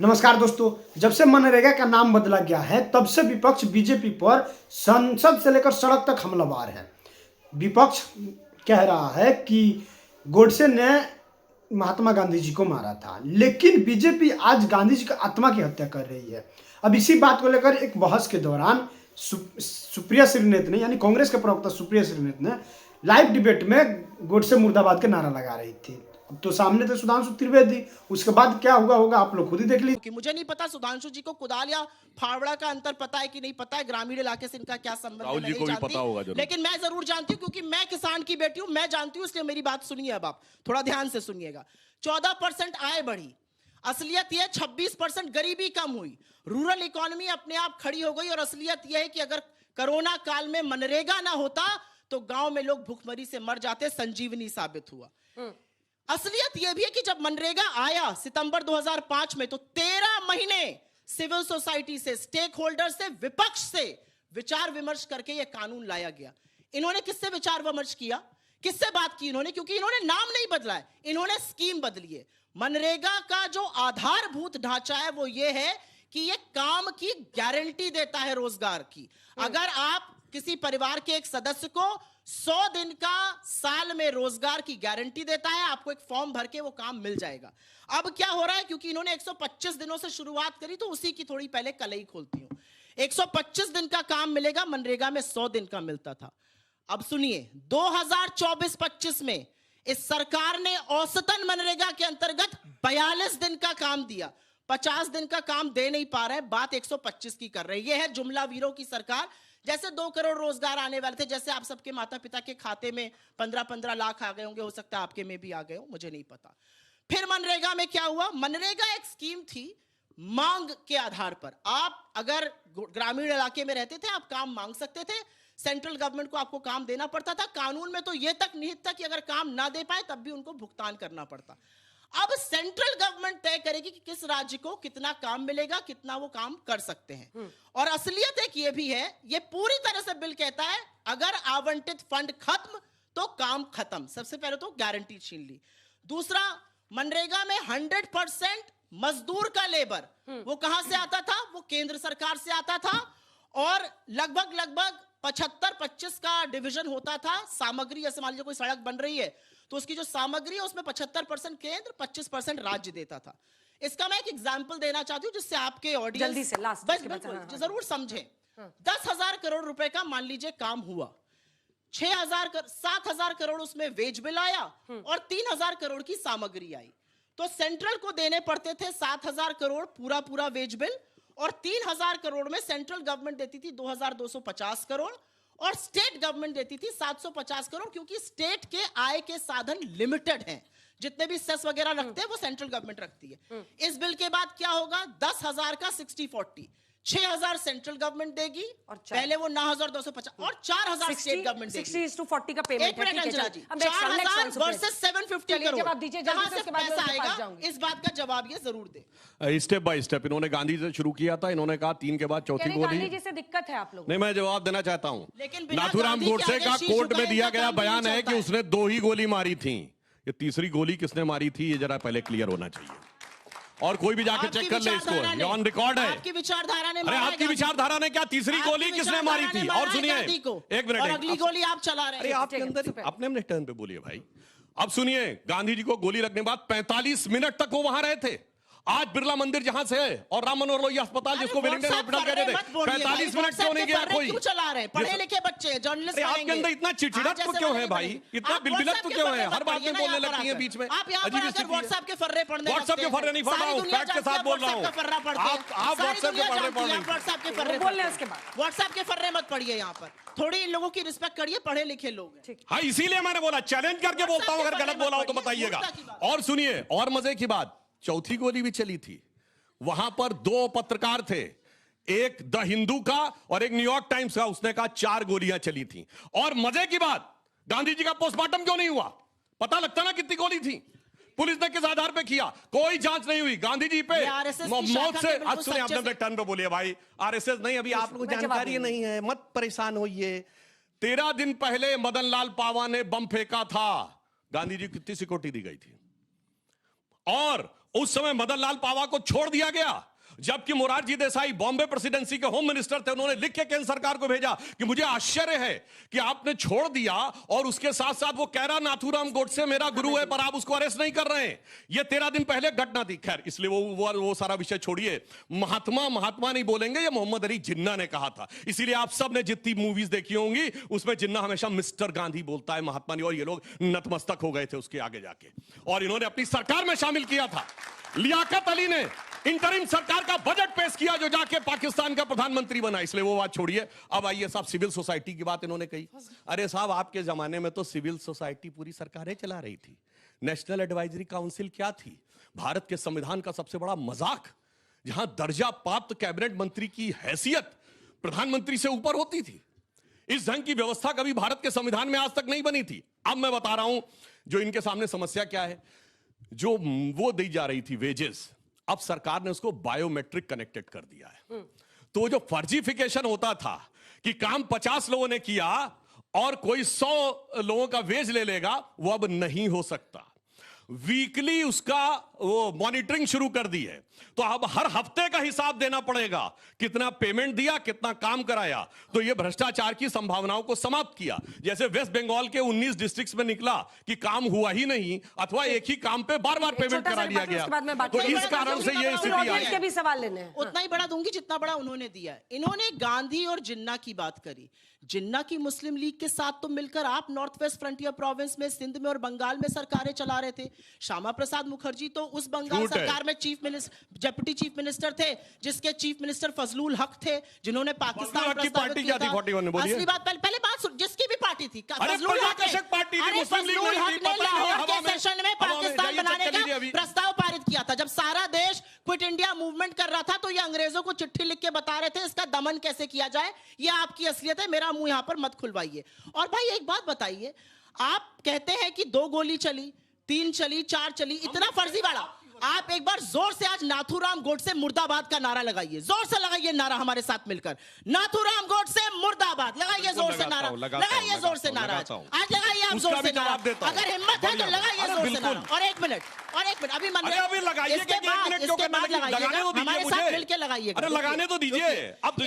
नमस्कार दोस्तों, जब से मनरेगा का नाम बदला गया है तब से विपक्ष बीजेपी पर संसद से लेकर सड़क तक हमलावर है। विपक्ष कह रहा है कि गोडसे ने महात्मा गांधी जी को मारा था, लेकिन बीजेपी आज गांधी जी की आत्मा की हत्या कर रही है। अब इसी बात को लेकर एक बहस के दौरान सुप्रिया श्रीनेत ने, यानी कांग्रेस के प्रवक्ता सुप्रिया श्रीनेत ने लाइव डिबेट में गोडसे मुर्दाबाद के नारा लगा रही थी। तो सामने थे सुधांशु त्रिवेदी, उसके बाद क्या होगा आप लोग खुद ही देख लीजिए। मुझे नहीं पता सुधांशु जी को कुदाल या फावड़ा का अंतर पता है कि नहीं पता है, ग्रामीण इलाके से इनका क्या संबंध है मैं नहीं जानती, लेकिन मैं जरूर जानती हूँ क्योंकि मैं किसान की बेटी हूँ, मैं जानती हूँ, इसलिए मेरी बात सुनिए। अब आप थोड़ा ध्यान से सुनिएगा। 14% आय बढ़ी, असलियत यह 26% गरीबी कम हुई, रूरल इकोनॉमी अपने आप खड़ी हो गई, और असलियत यह है कि अगर कोरोना काल में मनरेगा ना होता तो गांव में लोग भूखमरी से मर जाते, संजीवनी साबित हुआ। असलियत यह भी है कि जब मनरेगा आया सितंबर 2005 में, तो 13 महीने सिविल सोसाइटी से, स्टेक होल्डर से, विपक्ष से विचार विमर्श करके यह कानून लाया गया। इन्होंने किससे विचार विमर्श किया, किससे बात की इन्होंने? क्योंकि इन्होंने नाम नहीं बदला है, इन्होंने स्कीम बदली है। मनरेगा का जो आधारभूत ढांचा है वो ये है कि ये काम की गारंटी देता है, रोजगार की। अगर आप किसी परिवार के एक सदस्य को 100 दिन का साल में रोजगार की गारंटी देता है, आपको एक फॉर्म भर के वो काम मिल जाएगा। अब क्या हो रहा है, क्योंकि इन्होंने 125 दिनों से शुरुआत करी, तो उसी की थोड़ी पहले कलई खोलती हूं। 125 दिन का काम मिलेगा, मनरेगा में 100 दिन का मिलता था। अब सुनिए, 2024-25 में इस सरकार ने औसतन मनरेगा के अंतर्गत 42 दिन का काम दिया। 50 दिन का काम दे नहीं पा रहे, बात 125 की कर रही है। यह है जुमला वीरों की सरकार। जैसे 2 करोड़ रोजगार आने वाले थे, जैसे आप सबके माता पिता के खाते में 15-15 लाख आ गए होंगे, हो सकता है आपके में भी आ गए हो, मुझे नहीं पता। फिर मनरेगा में क्या हुआ? मनरेगा एक स्कीम थी मांग के आधार पर। आप अगर ग्रामीण इलाके में रहते थे, आप काम मांग सकते थे, सेंट्रल गवर्नमेंट को आपको काम देना पड़ता था। कानून में तो यह तक निहित था कि अगर काम ना दे पाए तब भी उनको भुगतान करना पड़ता। अब सेंट्रल गवर्नमेंट तय करेगी कि किस राज्य को कितना काम मिलेगा, कितना वो काम कर सकते हैं। और असलियत एक ये भी है, ये पूरी तरह से बिल कहता है अगर आवंटित फंड खत्म तो काम खत्म। सबसे पहले तो गारंटी छीन ली। दूसरा, मनरेगा में 100% मजदूर का लेबर वो कहां से आता था? वो केंद्र सरकार से आता था, और लगभग 75-25 का डिवीजन होता था। सामग्री, जैसे मान लीजिए कोई सड़क बन रही है तो उसकी जो सामग्री है उसमें 75% केंद्र, 25% राज्य देता था। इसका मैं एक एग्जांपल देना चाहती हूं जिससे आपके ऑडियंस जल्दी से लास्ट जरूर समझें। 10,000 करोड़ रुपए का मान लीजिए काम हुआ, 7,000 करोड़ उसमें वेज बिल आया और 3,000 करोड़ की सामग्री आई। तो सेंट्रल को देने पड़ते थे 7,000 करोड़ पूरा वेज बिल, और 3,000 करोड़ में सेंट्रल गवर्नमेंट देती थी 2,250 करोड़, और स्टेट गवर्नमेंट देती थी 750 करोड़, क्योंकि स्टेट के आय के साधन लिमिटेड हैं। जितने भी सेस वगैरह रखते हैं वो सेंट्रल गवर्नमेंट रखती है। इस बिल के बाद क्या होगा? 10,000 का 60-40, 6,000 सेंट्रल गवर्नमेंट देगी, और पहले वो 9,250, और 4,000 स्टेट गवर्नमेंट देगी। 60:40 का पेमेंट है। 4,000 वर्सेस 750 करोड़। जवाब दीजिए, जल्दी से उसके बाद पैसा आएगा, इस बात का जवाब ये जरूर दे। स्टेप बाय स्टेप इन्होंने गांधी से शुरू किया था, इन्होंने कहा 3 के बाद चौथी गोली। गांधी जी से दिक्कत है आप लोग? नहीं, मैं जवाब देना चाहता हूं। लेकिन नाथूराम गोडसे का कोर्ट में दिया गया बयान है कि उसने 2 ही गोली मारी थी। ये तीसरी गोली किसने मारी थी, ये जरा पहले क्लियर होना चाहिए, और कोई भी जाके चेक कर ले इसको, ये ऑन रिकॉर्ड है। आपकी विचारधारा ने, अरे आपकी विचारधारा ने क्या तीसरी गोली किसने मारी थी? और सुनिए, एक मिनट, और अगली गोली आप चला रहे हैं। अरे आपके अंदर अपने अपने टर्न पे बोलिए भाई। अब सुनिए, गांधी जी को गोली लगने के बाद 45 मिनट तक वो वहां रहे थे। आज बिरला मंदिर जहां से है और राम मनोहर लोहिया अस्पताल, जिसको वेलिंगटन हॉस्पिटल कहते थे, 45 मिनट क्यों नहीं गया कोई? क्यों चला रहे? पढ़े लिखे बच्चे, जर्नलिस्ट आपके अंदर इतना चिड़चिड़ापन क्यों है भाई? इतना बिलबिलत क्यों है? हर बात में बोलने लगती है बीच में। आप यहाँ पर व्हाट्सएप के फर्रे पढ़ने, व्हाट्सएप के फर्रे नहीं पढ़ रहा हूँ, फैक्ट के साथ बोल रहा हूँ। आप व्हाट्सएप के फर्रे पढ़ रहे हैं, व्हाट्सएप के फर्रे बोलने, उसके बाद व्हाट्सएप के फर्रे मत पढ़िए। यहाँ पर थोड़ी इन लोगों की रिस्पेक्ट करिए, पढ़े लिखे लोग हैं। हाँ, इसीलिए मैंने बोला, चैलेंज करके बोलता हूँ, अगर गलत बोला हो तो बताइएगा। और सुनिए, और मजे की बात, चौथी गोली भी चली थी। वहां पर 2 पत्रकार थे, एक द हिंदू का और एक न्यूयॉर्क टाइम्स का, उसने कहा 4 गोलियां चली थी। और मजे की बात, गांधी जी का पोस्टमार्टम क्यों नहीं हुआ? पता लगता ना कितनी गोली थी। पुलिस ने किस आधार पे किया? कोई जांच नहीं हुई। गांधी जी पे मौत से, आज सुनिए, आपने अपने टर्न पे बोलिए भाई। आरएसएस नहीं, अभी आप लोगों को जानकारी नहीं है, मत परेशान होइए। 13 दिन पहले मदन लाल पावा ने बम फेंका था, गांधी जी कितनी सिक्योरिटी दी गई थी? और उस समय मदन लाल पावा को छोड़ दिया गया, जबकि मोरारजी देसाई बॉम्बे प्रेसिडेंसी के होम मिनिस्टर थे। उन्होंने लिख के केंद्र सरकार को भेजा कि मुझे आश्चर्य है कि आपने छोड़ दिया और उसके साथ साथ वो कह रहा नाथूराम गोडसे मेरा गुरु है, पर आप उसको अरेस्ट नहीं कर रहे हैं। ये 13 दिन पहले घटना थी। खैर, इसलिए वो सारा विषय छोड़िए। महात्मा नहीं बोलेंगे, ये मोहम्मद अली जिन्ना ने कहा था। इसीलिए आप सब ने जितनी मूवीज देखी होंगी उसमें जिन्ना हमेशा मिस्टर गांधी बोलता है, महात्मा नहीं। और ये लोग नतमस्तक हो गए थे उसके आगे जाके, और इन्होंने अपनी सरकार में शामिल किया था। लियाकत अली ने इंटरिम सरकार का बजट पेश किया जो जाके पाकिस्तान का प्रधानमंत्री बना। इसलिए वो बात छोड़िए। अब आइए साहब, सिविल सोसाइटी की बात इन्होंने कही। अरे साहब, आपके जमाने में तो सिविल सोसाइटी पूरी सरकारें चला रही थी। नेशनल एडवाइजरी काउंसिल क्या थी? भारत के संविधान का सबसे बड़ा मजाक, जहां दर्जा प्राप्त कैबिनेट मंत्री की हैसियत प्रधानमंत्री से ऊपर होती थी। इस ढंग की व्यवस्था कभी भारत के संविधान में आज तक नहीं बनी थी। अब मैं बता रहा हूं जो इनके सामने समस्या क्या है। जो वो दी जा रही थी वेजेस, अब सरकार ने उसको बायोमेट्रिक कनेक्टेड कर दिया है। तो जो फर्जीफिकेशन होता था कि काम 50 लोगों ने किया और कोई 100 लोगों का वेज ले लेगा, वो अब नहीं हो सकता। वीकली उसका वो मॉनिटरिंग शुरू कर दी है। तो अब हर हफ्ते का हिसाब देना पड़ेगा, कितना पेमेंट दिया, कितना काम कराया। तो ये भ्रष्टाचार की संभावनाओं को समाप्त किया। जैसे वेस्ट बंगाल के 19 डिस्ट्रिक्ट्स में निकला कि काम हुआ ही नहीं, अथवा एक ही काम पे बार बार पेमेंट करा दिया गया। तो इस कारण से ये स्थिति आई है। भी सवाल लेने हैं। उतना ही बड़ा दूंगी जितना बड़ा उन्होंने दिया है। इन्होंने गांधी और जिन्ना की बात करी। जिन्ना की मुस्लिम लीग के साथ तो मिलकर आप नॉर्थ वेस्ट फ्रंटियर प्रोविंस में, सिंध में और बंगाल में सरकारें चला रहे थे। श्यामा प्रसाद मुखर्जी तो उस बंगाल सरकार में डिप्टी चीफ मिनिस्टर थे, जिसके चीफ मिनिस्टर फजलुल हक थे, जिन्होंने पाकिस्तान प्रस्तावित किया था। असली बात, पहले बात जिसकी भी पार्टी थी, फजलुल हक ने लाहौर के सेशन में पाकिस्तान बनाने का प्रस्ताव पारित किया था। जब सारा देश क्विट इंडिया मूवमेंट कर रहा था, तो ये अंग्रेजों को चिट्ठी लिख के बता रहे थे इसका दमन कैसे किया जाए। ये आपकी असलियत है, मेरा मुंह यहां पर मत खुलवाइए। और भाई एक बात बताइए, आप कहते हैं कि 2 गोली चली, 3 चली, 4 चली, इतना फर्जी वाला। आप एक बार जोर से आज नाथूराम गोडसे मुर्दाबाद का नारा लगाइए। जोर से लगाइए नारा हमारे साथ मिलकर, नाथूराम गोडसे मुर्दाबाद। लगाइए जोर से नारा, लगाइए जोर से नारा। आज लगाइए आप जोर से नारा, अगर हिम्मत है तो लगाइए जोर से नारा। और एक मिनट अभी लगाइए, इसके बाद लगाइएगा, हमारे साथ मिलकर लगाइएगा। लगाने तो दीजिए। अब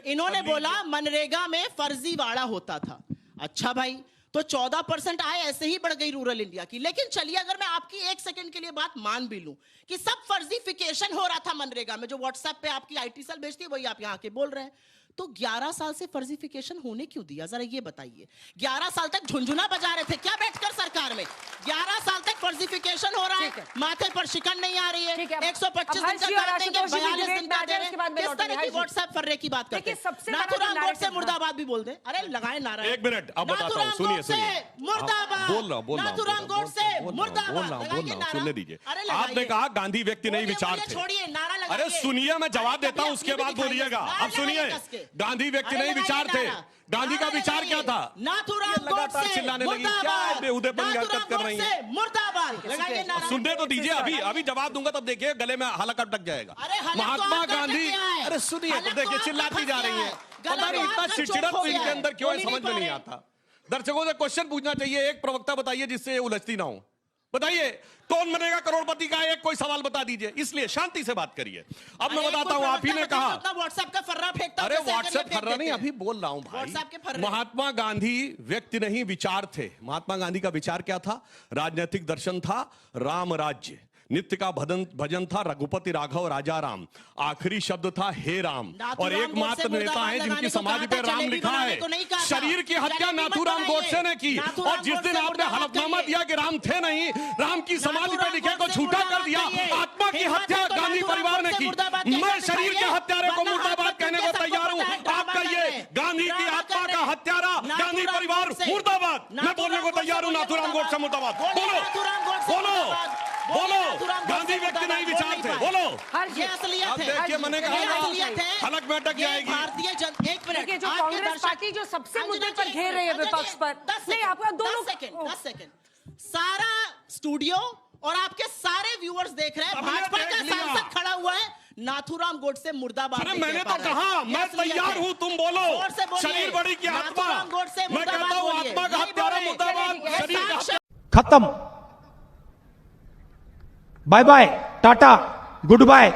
इन्होंने बोला मनरेगा में फर्जीवाड़ा होता था। अच्छा भाई, तो 14% आय ऐसे ही बढ़ गई रूरल इंडिया की। लेकिन चलिए, अगर मैं आपकी 1 सेकंड के लिए बात मान भी लूं कि सब फर्जीफिकेशन हो रहा था मनरेगा में, जो व्हाट्सएप पे आपकी आईटी सेल भेजती है वही आप यहां के बोल रहे हैं, तो 11 साल से फर्जीफिकेशन होने क्यों दिया? जरा ये बताइए। 11 साल तक झुंझुना बजा रहे थे क्या बैठकर सरकार में? 11 साल तक फर्जीफिकेशन हो रहा है, माथे पर शिकन नहीं आ रही है। 125 दिन का कर देंगे, 42 दिन का दे रहे हैं। किस तरह की व्हाट्सएप फर्रे की बात करते हैं? नाथूराम गोडसे मुर्दाबाद भी बोल दे। अरे लगाए नारा। 1 मिनट, अब बताता हूं, सुनिए मुर्दाबाद, नाथूराम गोडसे मुर्दाबाद। सुनने दीजिए। आपने कहा गांधी व्यक्ति नहीं विचार थे। छोड़िए, नारा लगाइए। अरे सुनिए, मैं जवाब देता हूं, उसके बाद बोलिएगा। अब सुनिए, गांधी व्यक्ति नहीं विचार थे। गांधी का विचार क्या था? नाथूराम गोडसे चिल्लाने लगी, क्या बेहुदेपन हरकत कर रही है? मुर्दाबाद लगाइए नारा। सुनने तो दीजिए, अभी जवाब दूंगा तब देखिए गले में हलक अटक जाएगा। महात्मा गांधी, अरे सुनिए तो देखिए, चिल्लाती जा रही है। पता नहीं इतना चिड़चिड़न इनके अंदर क्यों है, समझ में नहीं आता। दर्शकों से क्वेश्चन पूछना चाहिए, एक प्रवक्ता बताइए जिससे उलझती ना हो। बताइए, कौन बनेगा करोड़पति का? एक कोई सवाल बता दीजिए। इसलिए शांति से बात करिए। अब मैं बताता हूं, आप ही ने कहा व्हाट्सएप का फर्रा फेंकता। अरे व्हाट्सएप फर्रा नहीं, अभी बोल रहा हूं भाई। महात्मा गांधी व्यक्ति नहीं विचार थे। महात्मा गांधी का विचार क्या था? राजनीतिक दर्शन था राम राज्य। नित्य का भजन था रघुपति राघव राजा राम। आखिरी शब्द था हे राम। और एकमात्र नेता है जिनकी समाधि पे राम लिखा है। शरीर की हत्या नाथूराम गोडसे ने की। और जिस दिन आपने हलफनामा दिया कि राम थे नहीं, राम की समाधि पे लिखे को झूठा कर दिया। आत्मा की हत्या गांधी परिवार ने की। मैं शरीर के हत्यारे को मुर्दाबाद कहने को तैयार हूं। आपका ये गांधी की आत्मा का हत्यारा गांधी परिवार मुर्दाबाद, मैं बोलने को तैयार हूं। नाथूराम गोडसे मुर्दाबाद। बोलो, गांधी व्यक्ति नहीं विचार थे। बोलो, ये असलियत है। देखिए, मैंने कहा हलक में अटक जाएगी। भारतीय जनता, एक मिनट, जो कांग्रेस पार्टी जो सबसे मुद्दे पर घेर रही है विपक्ष पर, नहीं आपका 10 सेकंड, सारा स्टूडियो और आपके सारे व्यूअर्स देख रहे हैं, भाजपा का सांसद खड़ा हुआ है, नाथूराम गोडसे मुर्दाबाद। मैंने तो कहा मैं तैयार हूं, तुम बोलो। शरीर बड़ी की आत्मा, मैं कहता हूं आत्मा का हत्यारा मुर्दाबाद। खत्म। Bye bye, tata, good bye.